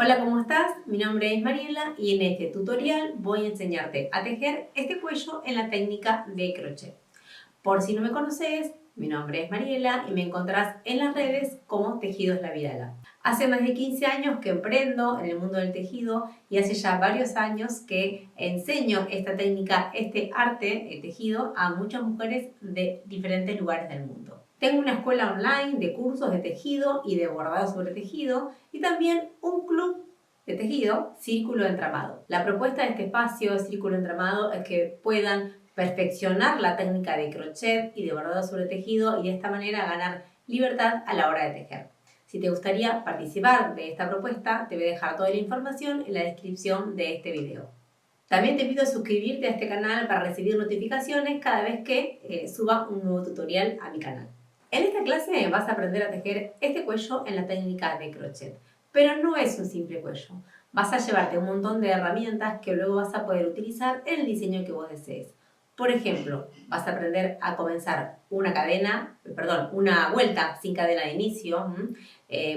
Hola, ¿cómo estás? Mi nombre es Mariela y en este tutorial voy a enseñarte a tejer este cuello en la técnica de crochet. Por si no me conoces, mi nombre es Mariela y me encontrarás en las redes como Tejidos La Vidala. Hace más de 15 años que emprendo en el mundo del tejido y hace ya varios años que enseño esta técnica, este arte, el tejido, a muchas mujeres de diferentes lugares del mundo. Tengo una escuela online de cursos de tejido y de bordado sobre tejido y también un club de tejido, Círculo Entramado. La propuesta de este espacio, Círculo Entramado, es que puedan perfeccionar la técnica de crochet y de bordado sobre tejido y de esta manera ganar libertad a la hora de tejer. Si te gustaría participar de esta propuesta, te voy a dejar toda la información en la descripción de este video. También te pido suscribirte a este canal para recibir notificaciones cada vez que suba un nuevo tutorial a mi canal. En esta clase vas a aprender a tejer este cuello en la técnica de crochet, pero no es un simple cuello. Vas a llevarte un montón de herramientas que luego vas a poder utilizar en el diseño que vos desees. Por ejemplo, vas a aprender a comenzar una vuelta sin cadena de inicio.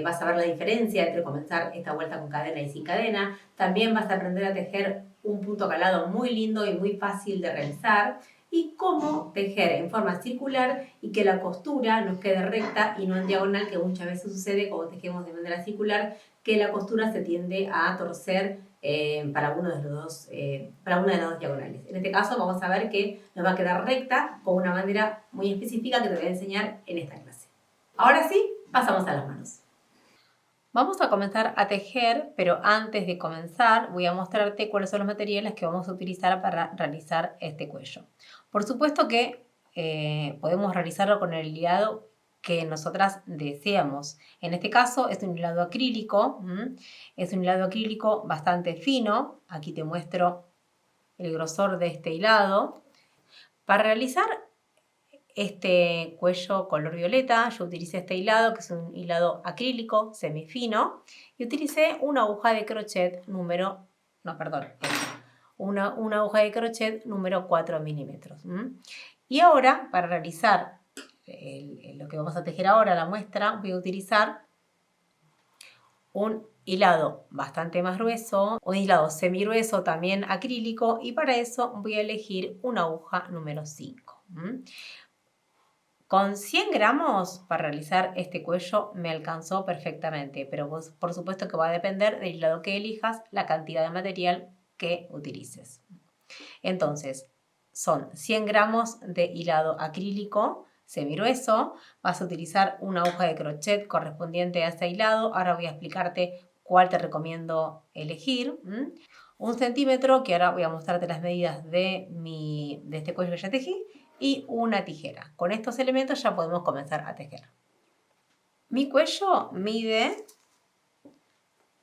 Vas a ver la diferencia entre comenzar esta vuelta con cadena y sin cadena. También vas a aprender a tejer un punto calado muy lindo y muy fácil de realizar y cómo tejer en forma circular y que la costura nos quede recta y no en diagonal, que muchas veces sucede cuando tejemos de manera circular, que la costura se tiende a torcer para una de las dos diagonales. En este caso vamos a ver que nos va a quedar recta con una manera muy específica que te voy a enseñar en esta clase. Ahora sí, pasamos a las manos. Vamos a comenzar a tejer, pero antes de comenzar voy a mostrarte cuáles son los materiales que vamos a utilizar para realizar este cuello. Por supuesto que podemos realizarlo con el hilado que nosotras deseamos. En este caso es un hilado acrílico, es un hilado acrílico bastante fino. Aquí te muestro el grosor de este hilado. Para realizar este cuello color violeta, yo utilicé este hilado, que es un hilado acrílico semifino, y utilicé una aguja de crochet una aguja de crochet número 4 milímetros. Y ahora, para realizar lo que vamos a tejer ahora, la muestra, voy a utilizar un hilado bastante más grueso, un hilado semigrueso también acrílico, y para eso voy a elegir una aguja número 5. Con 100 gramos para realizar este cuello me alcanzó perfectamente, pero por supuesto que va a depender del hilado que elijas, la cantidad de material que utilices. Entonces, son 100 gramos de hilado acrílico semigrueso, vas a utilizar una aguja de crochet correspondiente a este hilado. Ahora voy a explicarte cuál te recomiendo elegir. 1 centímetro, que ahora voy a mostrarte las medidas de este cuello que ya tejí, y una tijera. Con estos elementos ya podemos comenzar a tejer. Mi cuello mide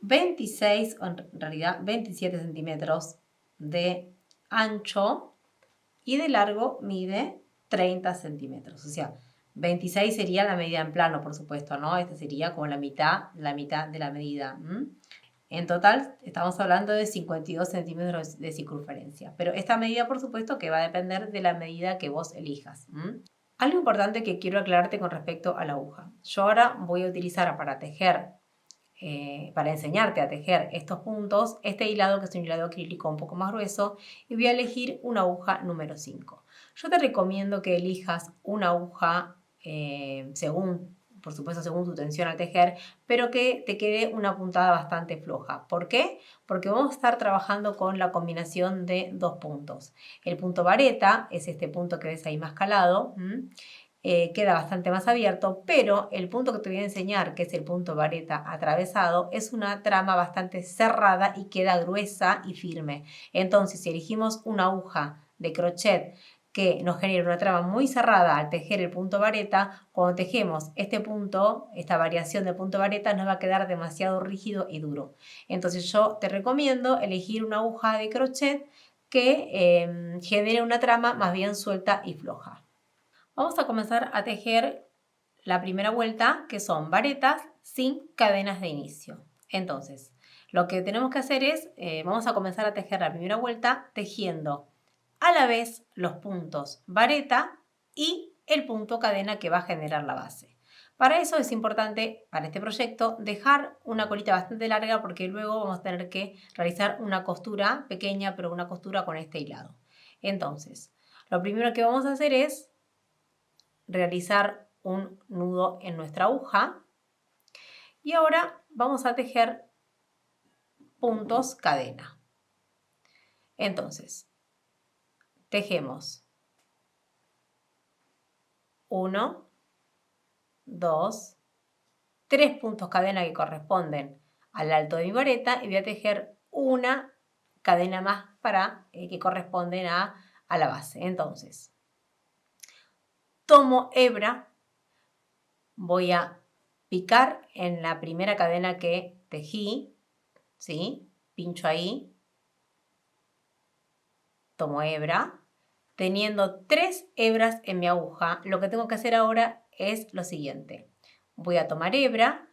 26, o en realidad 27 centímetros de ancho y de largo mide 30 centímetros. O sea, 26 sería la medida en plano, por supuesto, ¿no? Esta sería como la mitad de la medida. En total estamos hablando de 52 centímetros de circunferencia, pero esta medida por supuesto que va a depender de la medida que vos elijas. Algo importante que quiero aclararte con respecto a la aguja. Yo ahora voy a utilizar para tejer, para enseñarte a tejer estos puntos, este hilado que es un hilado acrílico un poco más grueso, y voy a elegir una aguja número 5. Yo te recomiendo que elijas una aguja por supuesto según tu tensión al tejer, pero que te quede una puntada bastante floja. ¿Por qué? Porque vamos a estar trabajando con la combinación de dos puntos. El punto vareta es este punto que ves ahí más calado, queda bastante más abierto, pero el punto que te voy a enseñar, que es el punto vareta atravesado, es una trama bastante cerrada y queda gruesa y firme. Entonces, si elegimos una aguja de crochet que nos genera una trama muy cerrada al tejer el punto vareta, cuando tejemos este punto, esta variación del punto vareta, nos va a quedar demasiado rígido y duro. Entonces yo te recomiendo elegir una aguja de crochet que genere una trama más bien suelta y floja. Vamos a comenzar a tejer la primera vuelta, que son varetas sin cadenas de inicio. Entonces, lo que tenemos que hacer es, vamos a comenzar a tejer la primera vuelta tejiendo a la vez los puntos vareta y el punto cadena que va a generar la base. Para eso es importante, para este proyecto, dejar una colita bastante larga porque luego vamos a tener que realizar una costura pequeña, pero una costura con este hilado. Entonces, lo primero que vamos a hacer es realizar un nudo en nuestra aguja y ahora vamos a tejer puntos cadena. Entonces, tejemos 1, 2, 3 puntos cadena que corresponden al alto de mi vareta y voy a tejer una cadena más para que corresponden a la base. Entonces, tomo hebra, voy a picar en la primera cadena que tejí, ¿sí? Pincho ahí, tomo hebra, teniendo 3 hebras en mi aguja, lo que tengo que hacer ahora es lo siguiente. Voy a tomar hebra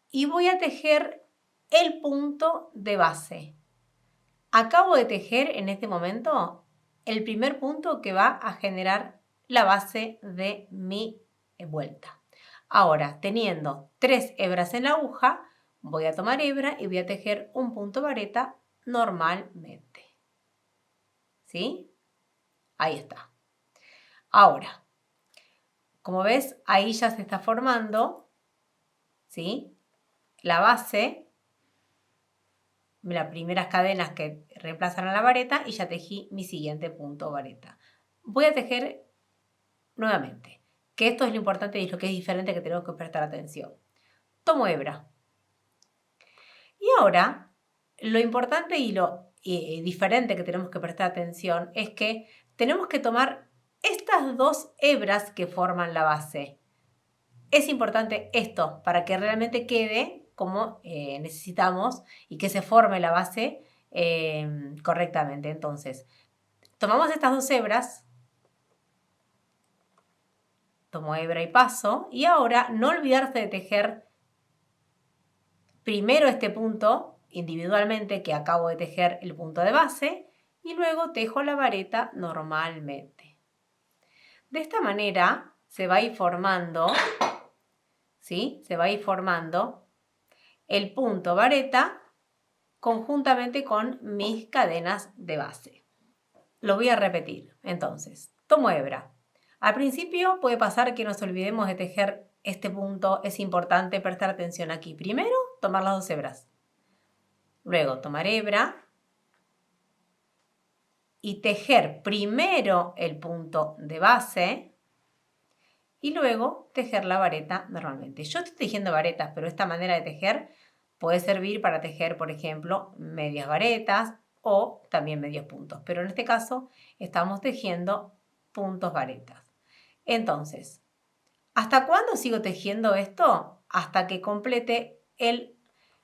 y voy a tejer el punto de base. Acabo de tejer en este momento el primer punto que va a generar la base de mi vuelta. Ahora, teniendo 3 hebras en la aguja, voy a tomar hebra y voy a tejer un punto vareta normalmente. ¿Sí? Ahí está. Ahora, como ves, ahí ya se está formando, ¿sí? La base, las primeras cadenas que reemplazan a la vareta y ya tejí mi siguiente punto vareta. Voy a tejer nuevamente, que esto es lo importante y es lo que es diferente que tenemos que prestar atención. Tomo hebra. Y ahora, lo importante y lo diferente que tenemos que prestar atención es que tenemos que tomar estas 2 hebras que forman la base. Es importante esto para que realmente quede como necesitamos y que se forme la base correctamente. Entonces, tomamos estas 2 hebras, tomo hebra y paso, y ahora no olvidarse de tejer primero este punto individualmente que acabo de tejer el punto de base y luego tejo la vareta normalmente. De esta manera se va a ir formando, ¿sí? Se va a ir formando el punto vareta conjuntamente con mis cadenas de base. Lo voy a repetir. Entonces, tomo hebra. Al principio puede pasar que nos olvidemos de tejer este punto. Es importante prestar atención aquí. Primero, tomar las 2 hebras. Luego, tomar hebra y tejer primero el punto de base y luego tejer la vareta normalmente. Yo estoy tejiendo varetas, pero esta manera de tejer puede servir para tejer, por ejemplo, medias varetas o también medios puntos. Pero en este caso estamos tejiendo puntos varetas. Entonces, ¿hasta cuándo sigo tejiendo esto? Hasta que complete el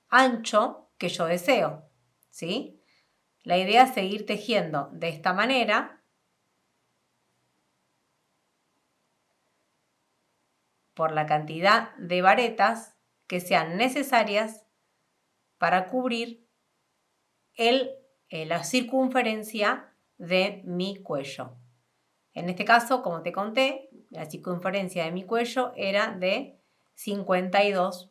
ancho que yo deseo, ¿sí? La idea es seguir tejiendo de esta manera por la cantidad de varetas que sean necesarias para cubrir la circunferencia de mi cuello. En este caso, como te conté, la circunferencia de mi cuello era de 52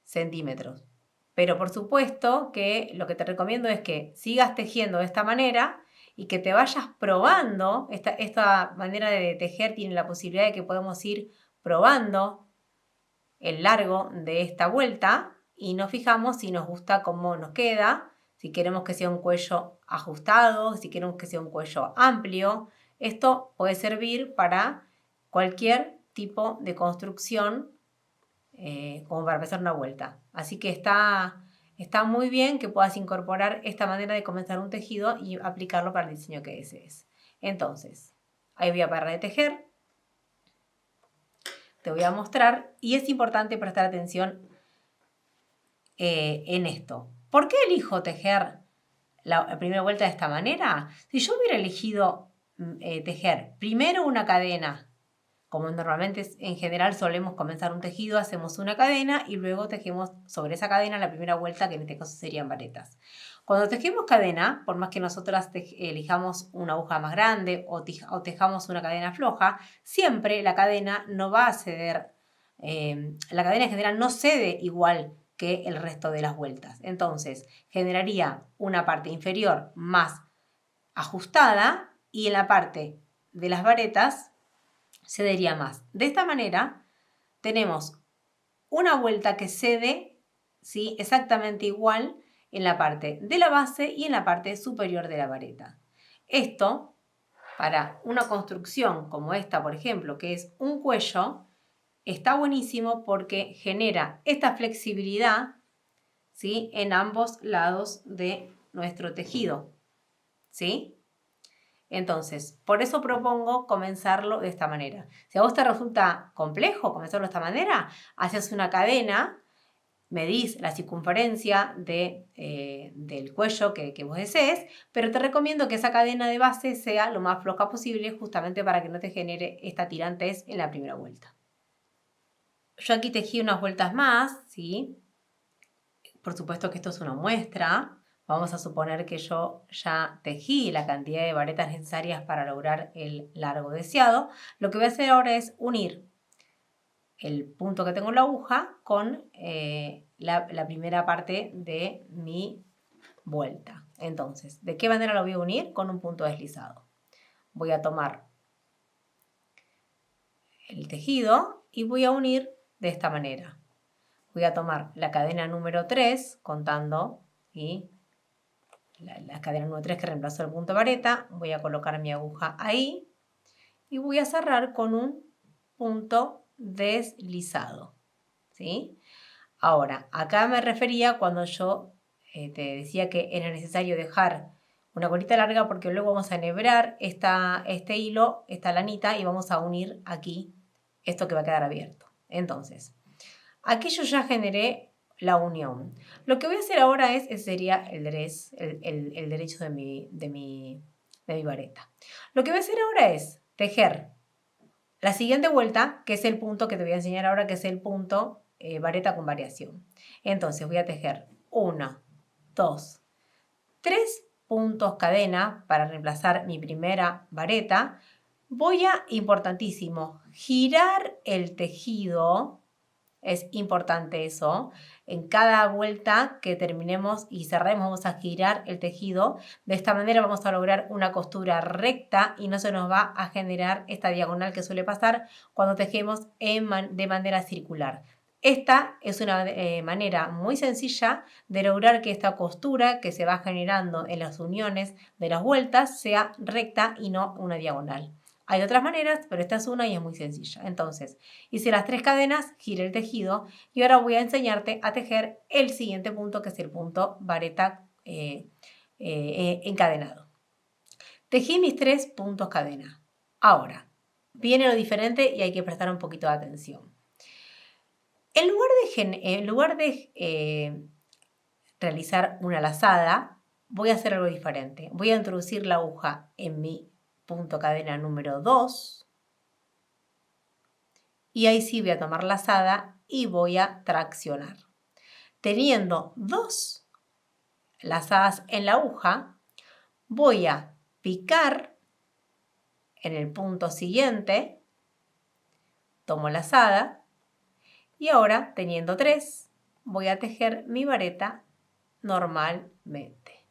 centímetros. Pero por supuesto que lo que te recomiendo es que sigas tejiendo de esta manera y que te vayas probando. Esta manera de tejer tiene la posibilidad de que podemos ir probando el largo de esta vuelta y nos fijamos si nos gusta cómo nos queda, si queremos que sea un cuello ajustado, si queremos que sea un cuello amplio. Esto puede servir para cualquier tipo de construcción como para empezar una vuelta. Así que está muy bien que puedas incorporar esta manera de comenzar un tejido y aplicarlo para el diseño que desees. Entonces, ahí voy a parar de tejer. Te voy a mostrar y es importante prestar atención en esto. ¿Por qué elijo tejer la primera vuelta de esta manera? Si yo hubiera elegido tejer primero una cadena, como normalmente en general solemos comenzar un tejido, hacemos una cadena y luego tejemos sobre esa cadena la primera vuelta, que en este caso serían varetas. Cuando tejemos cadena, por más que nosotras elijamos una aguja más grande o tejamos una cadena floja, siempre la cadena no va a ceder la cadena en general no cede igual que el resto de las vueltas. Entonces, generaría una parte inferior más ajustada y en la parte de las varetas cedería más. De esta manera, tenemos una vuelta que cede, ¿sí?, exactamente igual en la parte de la base y en la parte superior de la vareta. Esto, para una construcción como esta, por ejemplo, que es un cuello, está buenísimo porque genera esta flexibilidad, ¿sí?, en ambos lados de nuestro tejido, ¿sí? Entonces, por eso propongo comenzarlo de esta manera. Si a vos te resulta complejo comenzarlo de esta manera, haces una cadena, medís la circunferencia del cuello que vos desees, pero te recomiendo que esa cadena de base sea lo más floja posible justamente para que no te genere esta tirantez en la primera vuelta. Yo aquí tejí unas vueltas más, ¿sí? Por supuesto que esto es una muestra. Vamos a suponer que yo ya tejí la cantidad de varetas necesarias para lograr el largo deseado. Lo que voy a hacer ahora es unir el punto que tengo en la aguja con la primera parte de mi vuelta. Entonces, ¿de qué manera lo voy a unir? Con un punto deslizado. Voy a tomar el tejido y voy a unir de esta manera. Voy a tomar la cadena número 3, contando, y la cadena número 3 que reemplazó el punto vareta. Voy a colocar mi aguja ahí y voy a cerrar con un punto deslizado, ¿sí? Ahora, acá me refería cuando yo te decía que era necesario dejar una colita larga porque luego vamos a enhebrar este hilo, esta lanita, y vamos a unir aquí esto que va a quedar abierto. Entonces, aquí yo ya generé la unión. Lo que voy a hacer ahora sería el derecho de mi vareta. Lo que voy a hacer ahora es tejer la siguiente vuelta, que es el punto que te voy a enseñar ahora, que es el punto vareta con variación. Entonces voy a tejer 1, 2, 3 puntos cadena para reemplazar mi primera vareta. Voy a, importantísimo, girar el tejido. Es importante eso. En cada vuelta que terminemos y cerremos vamos a girar el tejido. De esta manera vamos a lograr una costura recta y no se nos va a generar esta diagonal que suele pasar cuando tejemos de manera circular. Esta es una manera muy sencilla de lograr que esta costura que se va generando en las uniones de las vueltas sea recta y no una diagonal. Hay otras maneras, pero esta es una y es muy sencilla. Entonces, hice las 3 cadenas, giré el tejido y ahora voy a enseñarte a tejer el siguiente punto, que es el punto vareta encadenado. Tejí mis 3 puntos cadena. Ahora, viene lo diferente y hay que prestar un poquito de atención. En lugar de realizar una lazada, voy a hacer algo diferente. Voy a introducir la aguja en mi punto cadena número 2 y ahí sí voy a tomar lazada y voy a traccionar. Teniendo 2 lazadas en la aguja, voy a picar en el punto siguiente, tomo lazada y ahora, teniendo 3, voy a tejer mi vareta normalmente.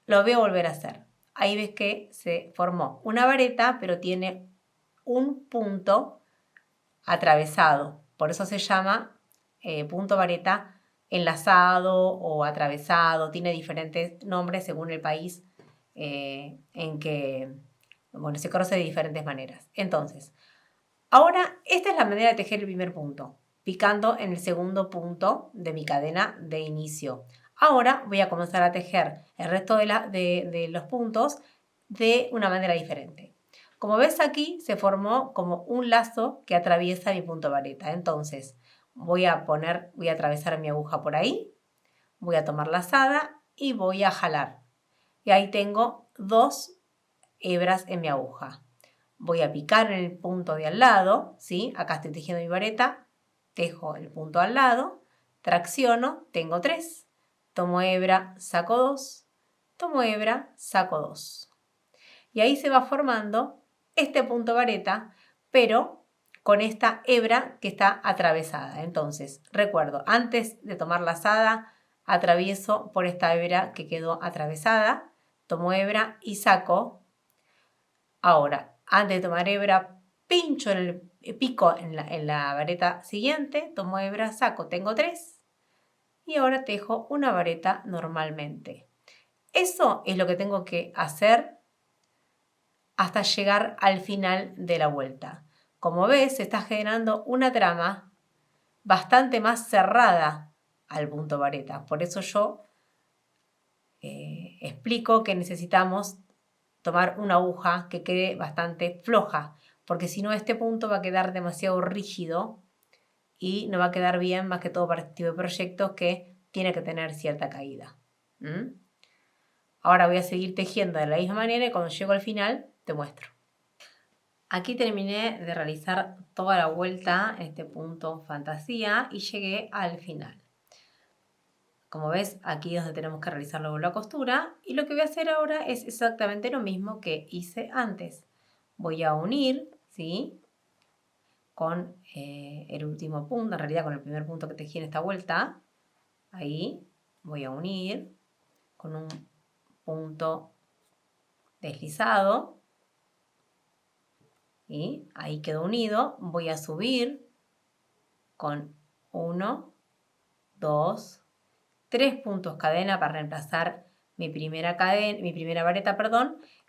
Lo voy a volver a hacer. Ahí ves que se formó una vareta, pero tiene un punto atravesado. Por eso se llama punto vareta enlazado o atravesado. Tiene diferentes nombres según el país en que se conoce de diferentes maneras. Entonces, ahora esta es la manera de tejer el primer punto, picando en el segundo punto de mi cadena de inicio. Ahora voy a comenzar a tejer el resto de los puntos de una manera diferente. Como ves aquí se formó como un lazo que atraviesa mi punto vareta. Entonces voy a atravesar mi aguja por ahí, voy a tomar lazada y voy a jalar. Y ahí tengo 2 hebras en mi aguja. Voy a picar en el punto de al lado, ¿sí? Acá estoy tejiendo mi vareta, tejo el punto al lado, tracciono, tengo 3. Tomo hebra, saco 2, tomo hebra, saco 2. Y ahí se va formando este punto vareta, pero con esta hebra que está atravesada. Entonces, recuerdo, antes de tomar lazada, atravieso por esta hebra que quedó atravesada, tomo hebra y saco. Ahora, antes de tomar hebra, pincho en el pico en la vareta siguiente, tomo hebra, saco, tengo 3 y ahora tejo una vareta normalmente. Eso es lo que tengo que hacer hasta llegar al final de la vuelta. Como ves, se está generando una trama bastante más cerrada al punto vareta. Por eso yo explico que necesitamos tomar una aguja que quede bastante floja, porque si no este punto va a quedar demasiado rígido y no va a quedar bien, más que todo para este tipo de proyectos que tiene que tener cierta caída. Ahora voy a seguir tejiendo de la misma manera y cuando llego al final te muestro. Aquí terminé de realizar toda la vuelta en este punto fantasía y llegué al final. Como ves, aquí es donde tenemos que realizar luego la costura y lo que voy a hacer ahora es exactamente lo mismo que hice antes. Voy a unir, ¿sí?, con el último punto, en realidad con el primer punto que tejí en esta vuelta. Ahí voy a unir con un punto deslizado y ahí quedó unido. Voy a subir con 1, 2, 3 puntos cadena para reemplazar mi primera vareta,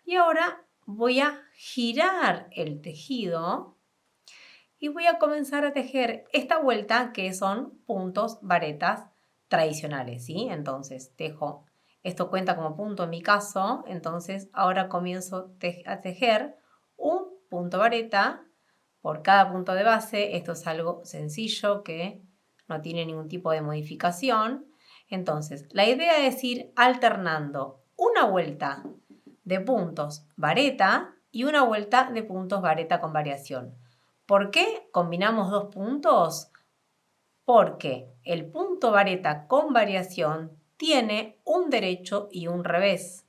y ahora voy a girar el tejido y voy a comenzar a tejer esta vuelta que son puntos varetas tradicionales, ¿sí? Entonces tejo, esto cuenta como punto en mi caso, entonces ahora comienzo a tejer un punto vareta por cada punto de base. Esto es algo sencillo que no tiene ningún tipo de modificación. Entonces, la idea es ir alternando una vuelta de puntos vareta y una vuelta de puntos vareta con variación. ¿Por qué combinamos 2 puntos? Porque el punto vareta con variación tiene un derecho y un revés.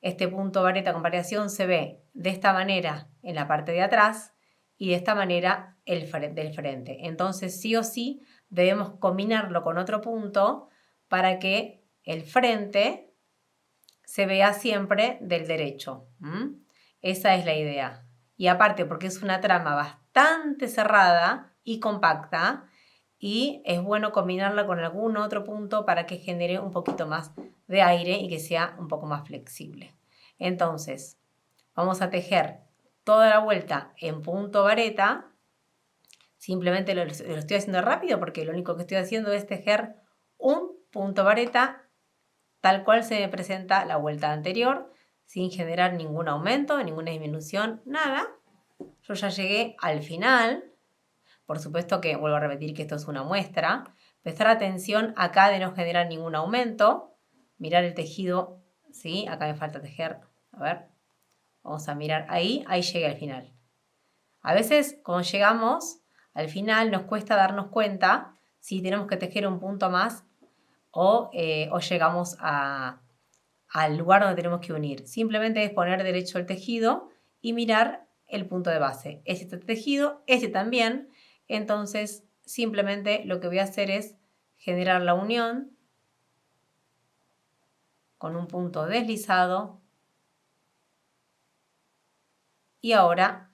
Este punto vareta con variación se ve de esta manera en la parte de atrás y de esta manera del frente. Entonces, sí o sí, debemos combinarlo con otro punto para que el frente se vea siempre del derecho. Esa es la idea. Y aparte, porque es una trama bastante cerrada y compacta, y es bueno combinarla con algún otro punto para que genere un poquito más de aire y que sea un poco más flexible. Entonces, vamos a tejer toda la vuelta en punto vareta. Simplemente lo estoy haciendo rápido porque lo único que estoy haciendo es tejer un punto vareta tal cual se me presenta la vuelta anterior, sin generar ningún aumento, ninguna disminución, nada. Yo ya llegué al final. Por supuesto que vuelvo a repetir que esto es una muestra. Prestar atención acá de no generar ningún aumento. Mirar el tejido, ¿sí? Acá me falta tejer. A ver, vamos a mirar ahí llegué al final. A veces cuando llegamos al final nos cuesta darnos cuenta si tenemos que tejer un punto más o llegamos al lugar donde tenemos que unir. Simplemente es poner derecho el tejido y mirar el punto de base. Este tejido, este también. Entonces, simplemente lo que voy a hacer es generar la unión con un punto deslizado. Y ahora,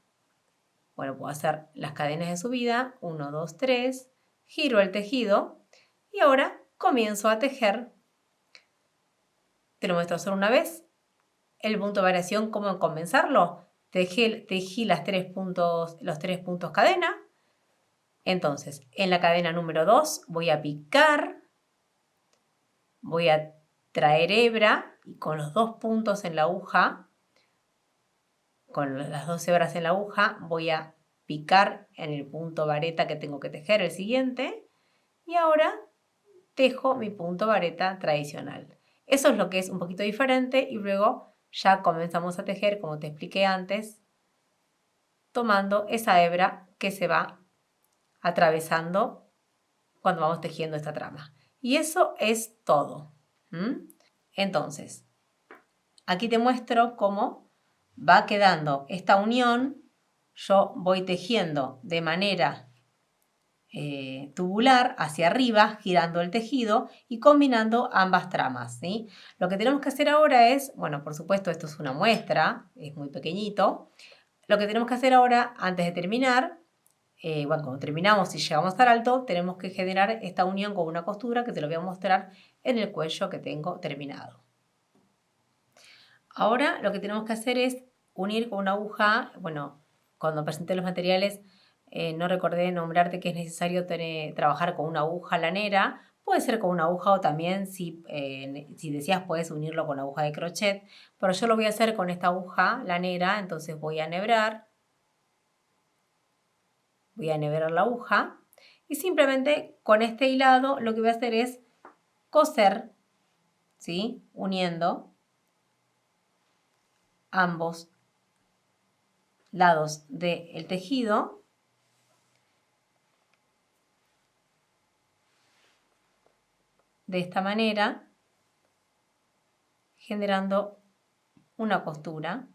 bueno, puedo hacer las cadenas de subida. 1, 2, 3. Giro el tejido y ahora comienzo a tejer. Te lo muestro solo una vez. El punto de variación, ¿cómo comenzarlo? Tejí los 3 puntos cadena. Entonces, en la cadena número 2 voy a picar, voy a traer hebra y con los 2 puntos en la aguja, con las 2 hebras en la aguja, voy a picar en el punto vareta que tengo que tejer, el siguiente, y ahora tejo mi punto vareta tradicional. Eso es lo que es un poquito diferente y luego ya comenzamos a tejer, como te expliqué antes, tomando esa hebra que se va atravesando cuando vamos tejiendo esta trama. Y eso es todo. Entonces, aquí te muestro cómo va quedando esta unión. yo voy tejiendo de manera tubular hacia arriba, girando el tejido y combinando ambas tramas, ¿sí? Lo que tenemos que hacer ahora es, bueno, por supuesto esto es una muestra, es muy pequeñito. Lo que tenemos que hacer ahora, antes de terminar, bueno, cuando terminamos y llegamos al alto, tenemos que generar esta unión con una costura que te lo voy a mostrar en el cuello que tengo terminado. Ahora lo que tenemos que hacer es unir con una aguja. Bueno, cuando presenté los materiales no recordé nombrarte que es necesario trabajar con una aguja lanera. Puede ser con una aguja o también si deseas puedes unirlo con aguja de crochet. Pero yo lo voy a hacer con esta aguja lanera, entonces voy a enhebrar. Voy a enhebrar la aguja y simplemente con este hilado lo que voy a hacer es coser, ¿sí? Uniendo ambos lados del tejido. De esta manera, generando una costura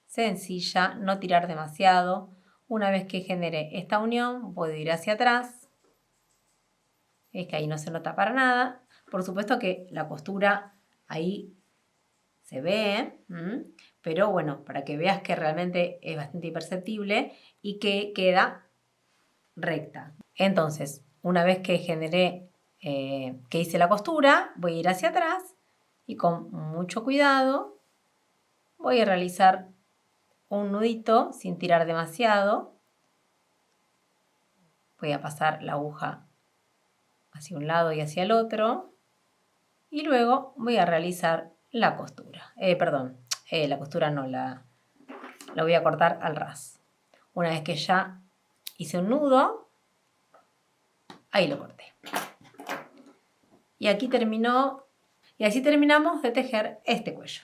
sencilla, no tirar demasiado. Una vez que genere esta unión, puedo ir hacia atrás. Es que ahí no se nota para nada. Por supuesto que la costura ahí se ve, pero bueno, para que veas que realmente es bastante imperceptible y que queda recta. Entonces, una vez que generé, que hice la costura, voy a ir hacia atrás y con mucho cuidado voy a realizar un nudito sin tirar demasiado. Voy a pasar la aguja hacia un lado y hacia el otro y luego voy a realizar la costura. La costura no, la voy a cortar al ras. Una vez que ya hice un nudo, ahí lo corté. Y aquí terminó, y así terminamos de tejer este cuello.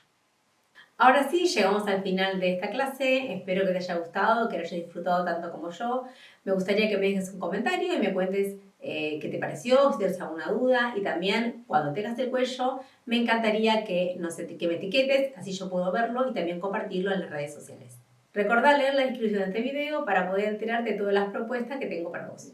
Ahora sí, llegamos al final de esta clase. Espero que te haya gustado, que lo hayas disfrutado tanto como yo. Me gustaría que me dejes un comentario y me cuentes qué te pareció, si tienes alguna duda. Y también, cuando tengas el cuello, me encantaría que me etiquetes, así yo puedo verlo y también compartirlo en las redes sociales. Recordá leer la descripción de este video para poder enterarte de todas las propuestas que tengo para vos.